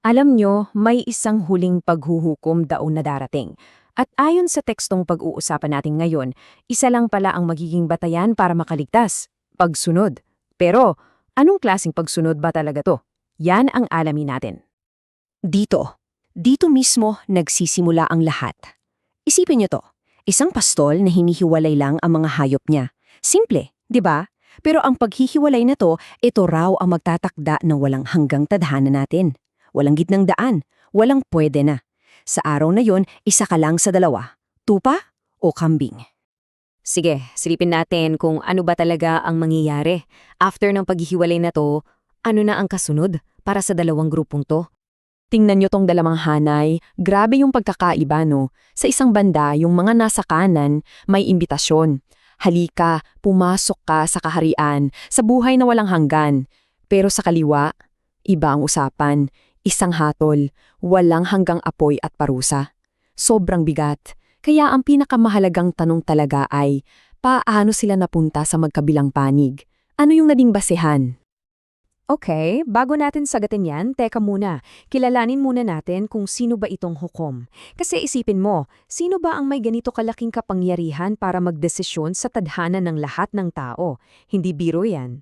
Alam nyo, may isang huling paghuhukom daw na darating. At ayon sa tekstong pag-uusapan natin ngayon, isa lang pala ang magiging batayan para makaligtas. Pagsunod. Pero, anong klaseng pagsunod ba talaga to? Yan ang alamin natin. Dito mismo nagsisimula ang lahat. Isipin niyo to, isang pastol na hinihiwalay lang ang mga hayop niya. Simple, di ba? Pero ang paghihiwalay na to, ito raw ang magtatakda ng walang hanggang tadhana natin. Walang gitnang daan, walang pwede na. Sa araw na yon, isa ka lang sa dalawa, tupa o kambing. Sige, silipin natin kung ano ba talaga ang mangyayari. After ng paghihiwalay na to, ano na ang kasunod para sa dalawang grupong to? Tingnan nyo tong dalawang hanay, grabe yung pagkakaiba no. Sa isang banda, yung mga nasa kanan, may imbitasyon. Halika, pumasok ka sa kaharian, sa buhay na walang hanggan. Pero sa kaliwa, iba ang usapan. Isang hatol, walang hanggang apoy at parusa. Sobrang bigat. Kaya ang pinakamahalagang tanong talaga ay, paano sila napunta sa magkabilang panig? Ano yung naging basehan? Okay, bago natin sagatin yan, teka muna. Kilalanin muna natin kung sino ba itong hukom. Kasi isipin mo, sino ba ang may ganito kalaking kapangyarihan para magdesisyon sa tadhana ng lahat ng tao? Hindi biro yan.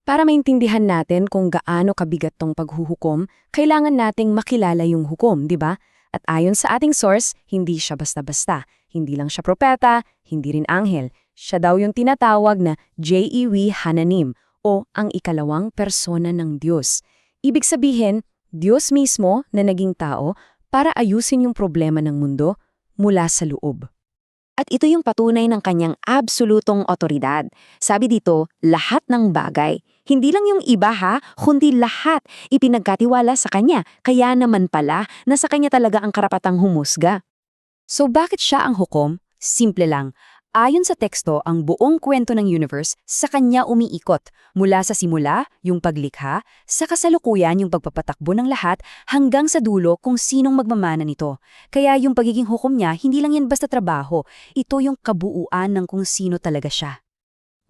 Para maintindihan natin kung gaano kabigat tong paghuhukom, kailangan nating makilala yung hukom, di ba? At ayon sa ating source, hindi siya basta-basta. Hindi lang siya propeta, hindi rin anghel. Siya daw yung tinatawag na Jewe Hananim o ang ikalawang persona ng Diyos. Ibig sabihin, Diyos mismo na naging tao para ayusin yung problema ng mundo mula sa loob. At ito yung patunay ng kanyang absolutong otoridad. Sabi dito, lahat ng bagay. Hindi lang yung iba kundi lahat ipinagkatiwala sa kanya. Kaya naman pala, nasa kanya talaga ang karapatang humusga. So bakit siya ang hukom? Simple lang. Ayon sa teksto, ang buong kwento ng universe sa kanya umiikot. Mula sa simula, yung paglikha, sa kasalukuyan yung pagpapatakbo ng lahat, hanggang sa dulo kung sinong magmamana nito. Kaya yung pagiging hukom niya, hindi lang yan basta trabaho. Ito yung kabuuan ng kung sino talaga siya.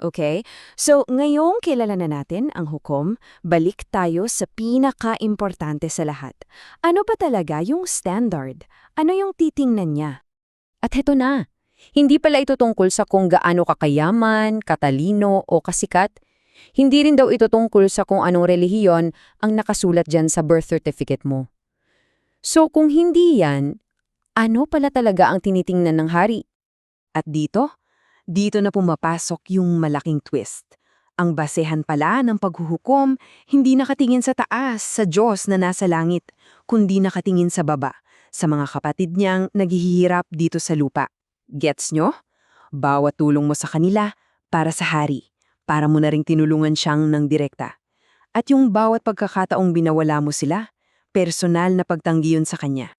Okay? So, ngayong kilala na natin ang hukom, balik tayo sa pinaka-importante sa lahat. Ano ba talaga yung standard? Ano yung titingnan niya? At heto na. Hindi pala ito tungkol sa kung gaano kakayaman, katalino o kasikat. Hindi rin daw ito tungkol sa kung anong relihiyon ang nakasulat dyan sa birth certificate mo. So kung hindi yan, ano pala talaga ang tinitingnan ng hari? At dito na pumapasok yung malaking twist. Ang basehan pala ng paghuhukom, hindi nakatingin sa taas, sa Diyos na nasa langit, kundi nakatingin sa baba, sa mga kapatid niyang naghihirap dito sa lupa. Gets nyo? Bawat tulong mo sa kanila para sa hari, para mo na ring tinulungan siyang ng direkta. At yung bawat pagkakataong binawala mo sila, personal na pagtanggi yun sa kanya.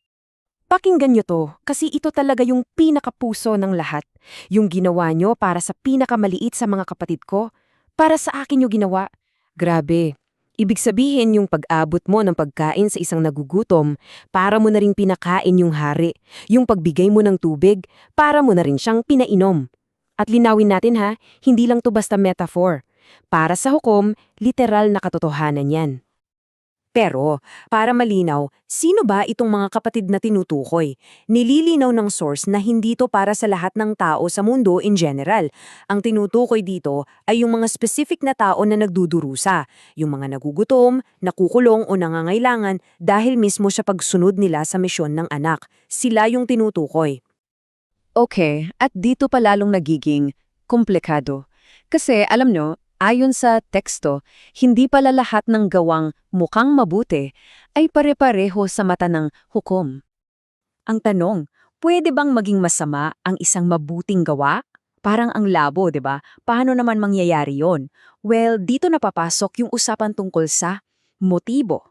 Pakinggan nyo to, kasi ito talaga yung pinakapuso ng lahat. Yung ginawa nyo para sa pinakamaliit sa mga kapatid ko, para sa akin yung ginawa. Grabe. Ibig sabihin yung pag-abot mo ng pagkain sa isang nagugutom, para mo na rin pinakain yung hari. Yung pagbigay mo ng tubig, para mo na rin siyang pinainom. At linawin natin hindi lang to basta metaphor. Para sa hukom, literal na katotohanan yan. Pero, para malinaw, sino ba itong mga kapatid na tinutukoy? Nililinaw ng source na hindi to para sa lahat ng tao sa mundo in general. Ang tinutukoy dito ay yung mga specific na tao na nagdudurusa, yung mga nagugutom, nakukulong o nangangailangan dahil mismo sa pagsunod nila sa misyon ng anak. Sila yung tinutukoy. Okay, at dito pa lalong nagiging komplikado. Kasi alam nyo, ayon sa teksto, hindi pala lahat ng gawang mukhang mabuti ay pare-pareho sa mata ng hukom. Ang tanong, pwede bang maging masama ang isang mabuting gawa? Parang ang labo, di ba? Paano naman mangyayari yon? Well, dito napapasok yung usapan tungkol sa motibo.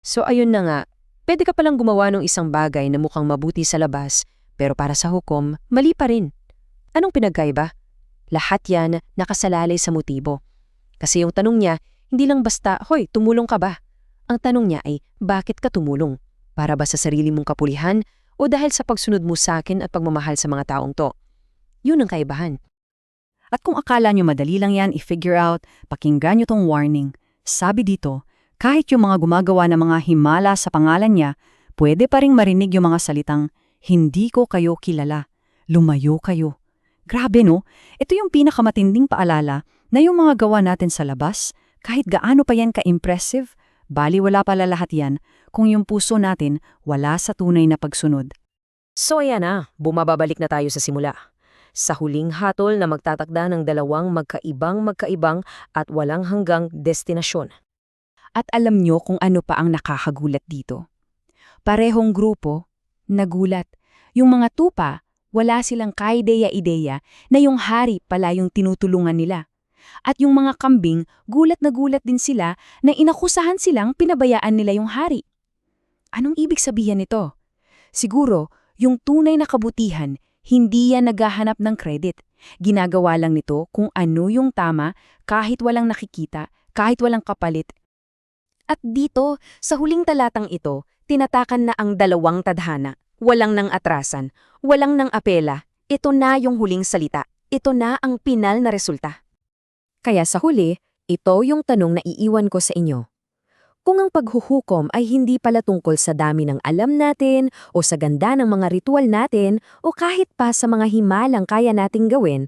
So ayun na nga, pwede ka palang gumawa ng isang bagay na mukhang mabuti sa labas, pero para sa hukom, mali pa rin. Anong pinagkaiba? Lahat yan nakasalalay sa motibo. Kasi yung tanong niya, hindi lang basta, hoy, tumulong ka ba? Ang tanong niya ay, bakit ka tumulong? Para ba sa sarili mong kapulihan o dahil sa pagsunod mo sa akin at pagmamahal sa mga taong to? Yun ang kaibahan. At kung akala nyo madali lang yan i-figure out, pakinggan nyo tong warning. Sabi dito, Kahit yung mga gumagawa ng mga himala sa pangalan niya, pwede pa ring marinig yung mga salitang, "Hindi ko kayo kilala. Lumayo kayo." Grabe no? Ito yung pinakamatinding paalala na yung mga gawa natin sa labas, kahit gaano pa yan ka-impressive, baliwala pala lahat yan kung yung puso natin wala sa tunay na pagsunod. So ayan na, bumababalik na tayo sa simula. Sa huling hatol na magtatakda ng dalawang magkaibang at walang hanggang destinasyon. At alam nyo kung ano pa ang nakakagulat dito. Parehong grupo, nagulat. Yung mga tupa, wala silang kaideya-ideya na yung hari pala yung tinutulungan nila. At yung mga kambing, gulat na gulat din sila na inakusahan silang pinabayaan nila yung hari. Anong ibig sabihin nito? Siguro, yung tunay na kabutihan, hindi yan naghahanap ng credit. Ginagawa lang nito kung ano yung tama kahit walang nakikita, kahit walang kapalit. At dito, sa huling talatang ito, tinatakan na ang dalawang tadhana. Walang nang atrasan, walang nang apela. Ito na yung huling salita. Ito na ang pinal na resulta. Kaya sa huli, ito yung tanong na iiwan ko sa inyo. Kung ang paghuhukom ay hindi pala tungkol sa dami ng alam natin o sa ganda ng mga ritual natin o kahit pa sa mga himalang kaya nating gawin,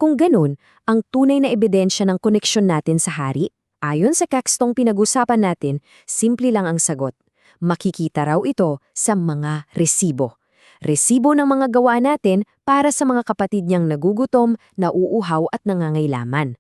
kung ganun, ang tunay na ebidensya ng koneksyon natin sa hari, ayon sa tekstong pinag-usapan natin, simple lang ang sagot. Makikita raw ito sa mga resibo. Resibo ng mga gawa natin para sa mga kapatid niyang nagugutom, nauuhaw at nangangailaman.